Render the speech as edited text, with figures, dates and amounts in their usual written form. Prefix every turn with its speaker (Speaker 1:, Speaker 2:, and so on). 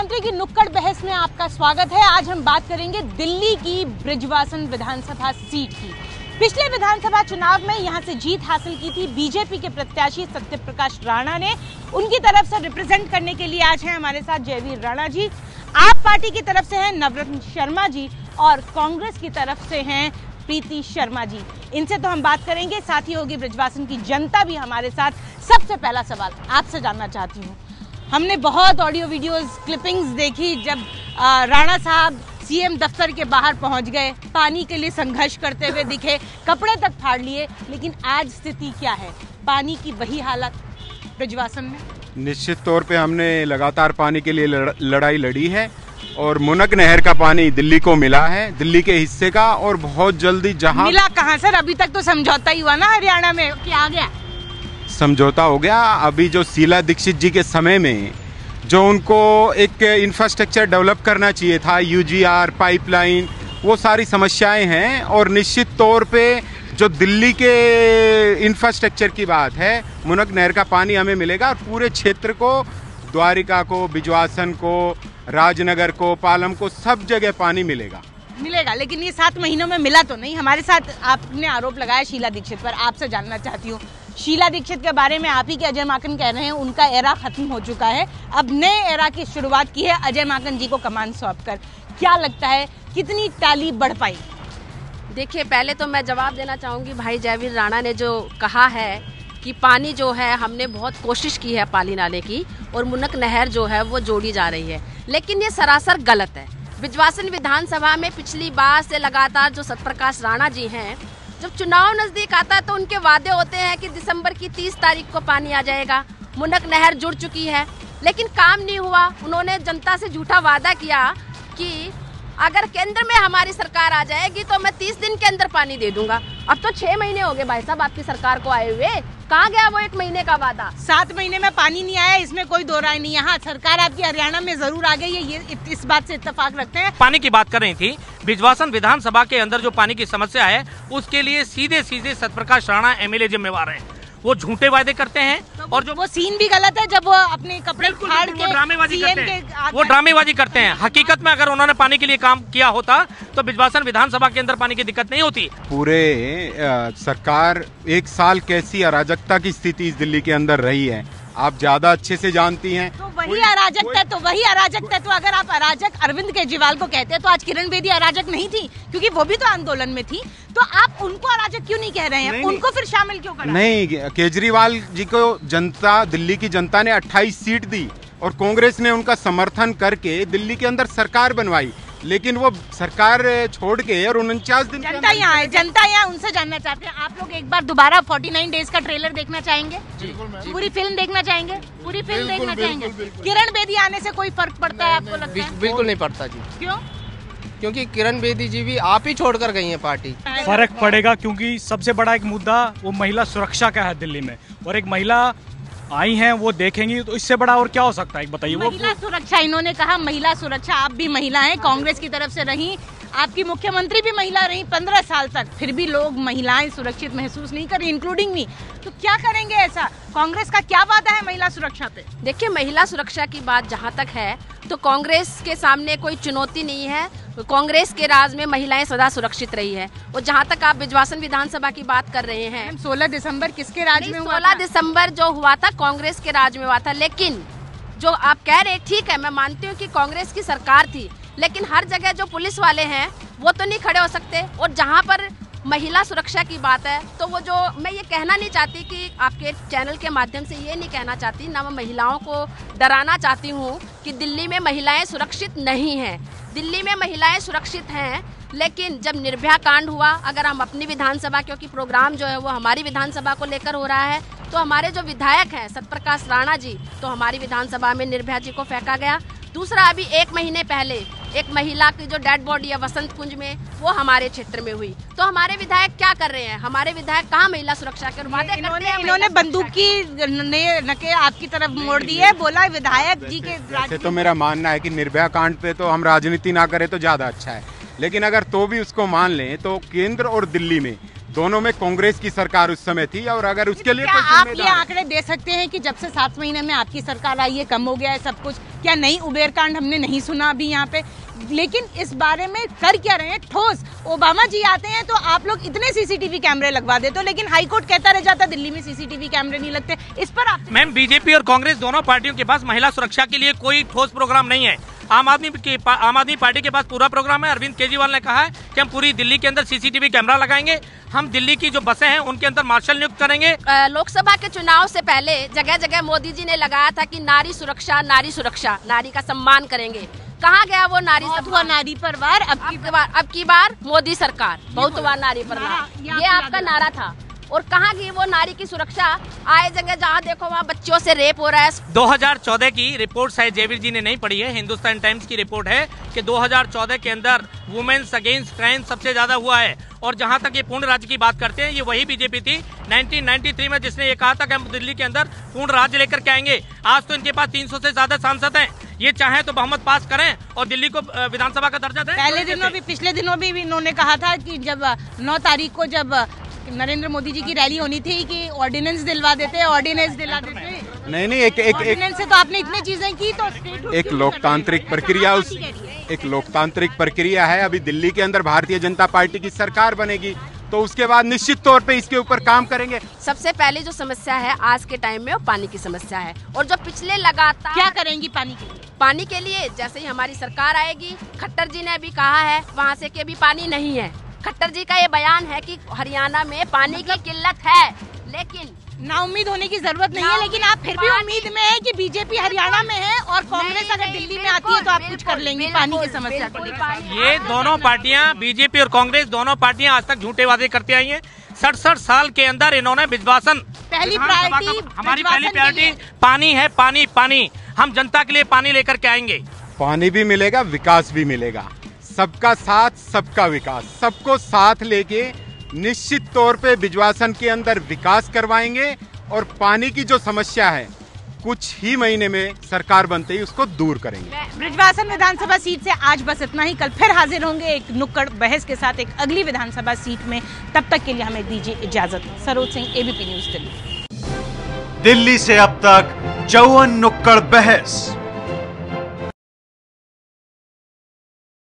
Speaker 1: मुख्यमंत्री की नुक्कड़ बहस में आपका स्वागत है। आज हम बात करेंगे दिल्ली की बृजवासन विधानसभा सीट की। पिछले विधानसभा चुनाव में यहां से जीत हासिल की थी बीजेपी के प्रत्याशी सत्यप्रकाश राणा ने। उनकी तरफ से रिप्रेजेंट करने के लिए आज हैं हमारे साथ जयवीर राणा जी, आप पार्टी की तरफ से हैं नवरत्न शर्मा जी और कांग्रेस की तरफ से हैं प्रीति शर्मा जी। इनसे तो हम बात करेंगे, साथ ही होगी बृजवासन की जनता भी हमारे साथ। सबसे पहला सवाल आपसे जानना चाहती हूँ, हमने बहुत ऑडियो वीडियोस क्लिपिंग्स देखी जब राणा साहब सीएम दफ्तर के बाहर पहुंच गए, पानी के लिए संघर्ष करते हुए दिखे, कपड़े तक फाड़ लिए, लेकिन आज स्थिति क्या है? पानी की वही हालत बृजवासन में?
Speaker 2: निश्चित तौर पे हमने लगातार पानी के लिए लड़ाई लड़ी है और मुनक नहर का पानी दिल्ली को मिला है, दिल्ली के हिस्से का, और बहुत जल्दी जहां
Speaker 1: मिला कहां सर? अभी तक तो समझौता ही हुआ ना हरियाणा में, क्या आ गया?
Speaker 2: समझौता हो गया। अभी जो शीला दीक्षित जी के समय में जो उनको एक इंफ्रास्ट्रक्चर डेवलप करना चाहिए था, यूजीआर, पाइपलाइन, वो सारी समस्याएं हैं। और निश्चित तौर पे जो दिल्ली के इंफ्रास्ट्रक्चर की बात है, मुनक नहर का पानी हमें मिलेगा और पूरे क्षेत्र को, द्वारिका को, बिजवासन को, राजनगर को, पालम को, सब जगह पानी मिलेगा।
Speaker 1: लेकिन ये 7 महीनों में मिला तो नहीं। हमारे साथ आपने आरोप लगाया शीला दीक्षित पर, आपसे जानना चाहती हूँ शीला दीक्षित के बारे में। आप ही के अजय माकन कह रहे हैं उनका एरा खत्म हो चुका है, अब नए एरा की शुरुआत की है अजय माकन जी को कमान सौंपकर। क्या लगता है कितनी टाली बढ़ पाई?
Speaker 3: देखिए, पहले तो मैं जवाब देना चाहूँगी भाई जयवीर राणा ने जो कहा है कि पानी जो है हमने बहुत कोशिश की है पाली नाले की और मुनक नहर जो है वो जोड़ी जा रही है, लेकिन ये सरासर गलत है। बृजवासन विधानसभा में पिछली बार से लगातार जो सत्यप्रकाश राणा जी हैं, जब चुनाव नजदीक आता है तो उनके वादे होते हैं कि दिसंबर की 30 तारीख को पानी आ जाएगा, मुनक नहर जुड़ चुकी है, लेकिन काम नहीं हुआ। उन्होंने जनता से झूठा वादा किया कि अगर केंद्र में हमारी सरकार आ जाएगी तो मैं 30 दिन के अंदर पानी दे दूंगा। अब तो 6 महीने हो गए भाई साहब आपकी सरकार को आए हुए, कहाँ गया वो 1 महीने का वादा?
Speaker 1: 7 महीने में पानी नहीं आया, इसमें कोई दो राय नहीं। यहाँ सरकार आपकी हरियाणा में जरूर आ गई है, ये इस बात से इत्तेफाक रखते हैं।
Speaker 4: पानी की बात कर रही थी, बृजवासन विधानसभा के अंदर जो पानी की समस्या है उसके लिए सीधे सत्यप्रकाश राणा एमएलए जिम्मेवार हैं। वो झूठे वादे करते हैं और जो
Speaker 1: वो सीन भी गलत है जब वो अपने कपड़े फाड़ के
Speaker 4: ड्रामेबाजी करते हैं, वो ड्रामेबाजी करते हैं। हकीकत में अगर उन्होंने पानी के लिए काम किया होता तो बृजवासन विधानसभा के अंदर पानी की दिक्कत नहीं होती।
Speaker 2: पूरे सरकार 1 साल कैसी अराजकता की स्थिति इस दिल्ली के अंदर रही है आप ज्यादा अच्छे से जानती हैं।
Speaker 1: तो वही अराजकता तो अगर आप अराजक अरविंद केजरीवाल को कहते हैं तो आज किरण बेदी अराजक नहीं थी, क्योंकि वो भी तो आंदोलन में थी। तो आप उनको अराजक क्यों नहीं कह रहे हैं? उनको फिर शामिल क्यों करा?
Speaker 2: नहीं, केजरीवाल जी को जनता, दिल्ली की जनता ने 28 सीट दी और कांग्रेस ने उनका समर्थन करके दिल्ली के अंदर सरकार बनवाई, लेकिन वो सरकार छोड़ के और 49 दिन
Speaker 1: जनता यहाँ उनसे जानना चाहते हैं, आप लोग एक बार दोबारा 49 डेज का ट्रेलर देखना चाहेंगे? पूरी फिल्म देखना चाहेंगे? पूरी फिल्म देखना चाहेंगे? किरण बेदी आने से कोई फर्क पड़ता है आपको लगता है?
Speaker 5: बिल्कुल नहीं पड़ता जी।
Speaker 1: क्यों?
Speaker 5: क्योंकि किरण बेदी जी भी आप ही छोड़कर गई हैं पार्टी।
Speaker 6: फर्क पड़ेगा क्योंकि सबसे बड़ा एक मुद्दा वो महिला सुरक्षा का है दिल्ली में, और एक महिला आई हैं वो देखेंगी तो इससे बड़ा और क्या हो सकता है बताइए?
Speaker 1: महिला सुरक्षा, इन्होंने कहा महिला सुरक्षा। आप भी महिला हैं, कांग्रेस की तरफ से रही, आपकी मुख्यमंत्री भी महिला रही 15 साल तक, फिर भी लोग महिलाएं सुरक्षित महसूस नहीं कर रही, इंक्लूडिंग मी। तो क्या करेंगे ऐसा? कांग्रेस का क्या वादा है महिला सुरक्षा पे?
Speaker 3: देखिए, महिला सुरक्षा की बात जहां तक है तो कांग्रेस के सामने कोई चुनौती नहीं है। कांग्रेस के राज में महिलाएं सदा सुरक्षित रही है। और जहां तक आप बृजवासन विधानसभा की बात कर रहे हैं,
Speaker 1: 16 दिसंबर किसके राज में हुआ?
Speaker 3: 16 दिसंबर जो हुआ था कांग्रेस के राज में हुआ था, लेकिन जो आप कह रहे ठीक है, मैं मानती हूँ कि कांग्रेस की सरकार थी, लेकिन हर जगह जो पुलिस वाले हैं वो तो नहीं खड़े हो सकते। और जहाँ पर महिला सुरक्षा की बात है तो वो जो, मैं ये कहना नहीं चाहती कि आपके चैनल के माध्यम से ये नहीं कहना चाहती, ना मैं महिलाओं को डराना चाहती हूँ कि दिल्ली में महिलाएं सुरक्षित नहीं हैं। दिल्ली में महिलाएं सुरक्षित हैं, लेकिन जब निर्भया कांड हुआ, अगर हम अपनी विधानसभा, क्योंकि प्रोग्राम जो है वो हमारी विधानसभा को लेकर हो रहा है, तो हमारे जो विधायक हैं सत्यप्रकाश राणा जी, तो हमारी विधानसभा में निर्भया जी को फेंका गया। दूसरा, अभी 1 महीने पहले एक महिला की जो डेड बॉडी है वसंत कुंज में, वो हमारे क्षेत्र में हुई। तो हमारे विधायक क्या कर रहे हैं? हमारे विधायक कहाँ महिला सुरक्षा के वादे करते हैं?
Speaker 1: इन्होंने बंदूक की नकेल आपकी तरफ मोड़ दी है, बोला विधायक जी के।
Speaker 2: वैसे तो मेरा मानना है कि निर्भया कांड पे तो हम राजनीति ना करें तो ज्यादा अच्छा है, लेकिन अगर तो भी उसको मान लें तो केंद्र और दिल्ली में दोनों में कांग्रेस की सरकार उस समय थी, और अगर उसके लिए
Speaker 1: क्या
Speaker 2: कोई
Speaker 1: आप ये
Speaker 2: जिम्मेदार है?
Speaker 1: आंकड़े दे सकते हैं कि जब से 7 महीने में आपकी सरकार आई है कम हो गया है सब कुछ? क्या नई उबेर कांड हमने नहीं सुना अभी यहाँ पे? लेकिन इस बारे में कर क्या रहे हैं ठोस? ओबामा जी आते हैं तो आप लोग इतने सीसीटीवी कैमरे लगवा देते हो, लेकिन हाईकोर्ट कहता रह जाता दिल्ली में सीसीटीवी कैमरे नहीं लगते। इस पर आप
Speaker 4: मैम, बीजेपी और कांग्रेस दोनों पार्टियों के पास महिला सुरक्षा के लिए कोई ठोस प्रोग्राम नहीं है। आम आदमी पार्टी के पास पूरा प्रोग्राम है। अरविंद केजरीवाल ने कहा है कि हम पूरी दिल्ली के अंदर सीसीटीवी कैमरा लगाएंगे, हम दिल्ली की जो बसें हैं उनके अंदर मार्शल नियुक्त करेंगे।
Speaker 3: लोकसभा के चुनाव से पहले जगह जगह मोदी जी ने लगाया था कि नारी सुरक्षा, नारी का सम्मान करेंगे। कहाँ गया वो नारी सम्मान?
Speaker 1: नारी परिवार
Speaker 3: अब की बार मोदी सरकार बहुत हुआ नारी परिवार, ये आपका नारा था। और कहाँ गई वो नारी की सुरक्षा? आए जगह जहाँ देखो वहाँ बच्चों से रेप हो रहा है।
Speaker 4: 2014 की रिपोर्ट शायद जयवीर जी ने नहीं पढ़ी है, हिंदुस्तान टाइम्स की रिपोर्ट है कि 2014 के अंदर वुमेन्स अगेंस्ट क्राइम सबसे ज्यादा हुआ है। और जहां तक ये पूर्ण राज्य की बात करते हैं, ये वही बीजेपी थी 1993 में जिसने ये कहा था कि हम दिल्ली के अंदर पूर्ण राज्य लेकर के आएंगे। आज तो इनके पास 300 से ज्यादा सांसद हैं, ये चाहे तो बहुमत पास करें और दिल्ली को विधानसभा का दर्जा दें।
Speaker 1: पिछले दिनों भी इन्होंने कहा था कि जब 9 तारीख को जब नरेंद्र मोदी जी की रैली होनी थी कि ऑर्डिनेंस दिला देते।
Speaker 2: नहीं, एक
Speaker 1: ऑर्डिनेंस से तो आपने इतनी चीजें की, तो
Speaker 2: एक लोकतांत्रिक प्रक्रिया एक लोकतांत्रिक प्रक्रिया है। अभी दिल्ली के अंदर भारतीय जनता पार्टी की सरकार बनेगी तो उसके बाद निश्चित तौर पे इसके ऊपर काम करेंगे।
Speaker 3: सबसे पहले जो समस्या है आज के टाइम में वो पानी की समस्या है, और जो पिछले लगातार
Speaker 1: क्या करेंगी पानी के लिए?
Speaker 3: पानी के लिए जैसे ही हमारी सरकार आएगी, खट्टर जी ने अभी कहा है वहाँ से कि अभी पानी नहीं है। खट्टर जी का ये बयान है कि हरियाणा में पानी की किल्लत है, लेकिन
Speaker 1: ना उम्मीद होने की जरूरत नहीं है, लेकिन आप फिर भी उम्मीद में है कि बीजेपी हरियाणा में है और कांग्रेस अगर दिल्ली में आती है तो आप कुछ कर लेंगी पानी की समस्या को लेकर।
Speaker 4: ये दोनों पार्टियां, बीजेपी और कांग्रेस दोनों पार्टियां आज तक झूठे वादे करती आई हैं। 67 साल के अंदर इन्होंने बिजवासन
Speaker 1: पहली प्रायोरिटी,
Speaker 4: हमारी पहली प्रायोरिटी पानी है, पानी। हम जनता के लिए पानी लेकर के आएंगे।
Speaker 2: पानी भी मिलेगा, विकास भी मिलेगा, सबका साथ सबका विकास, सबको साथ लेके निश्चित तौर पे बिजवासन के अंदर विकास करवाएंगे और पानी की जो समस्या है कुछ ही महीने में सरकार बनते ही उसको दूर करेंगे।
Speaker 1: ब्रिजवासन विधानसभा सीट से आज बस इतना ही। कल फिर हाजिर होंगे एक नुक्कड़ बहस के साथ एक अगली विधानसभा सीट में। तब तक के लिए हमें दीजिए इजाजत। Saroj Singh, ABP news Delhi.
Speaker 7: दिल्ली से अब तक 54 नुक्कड़ बहस।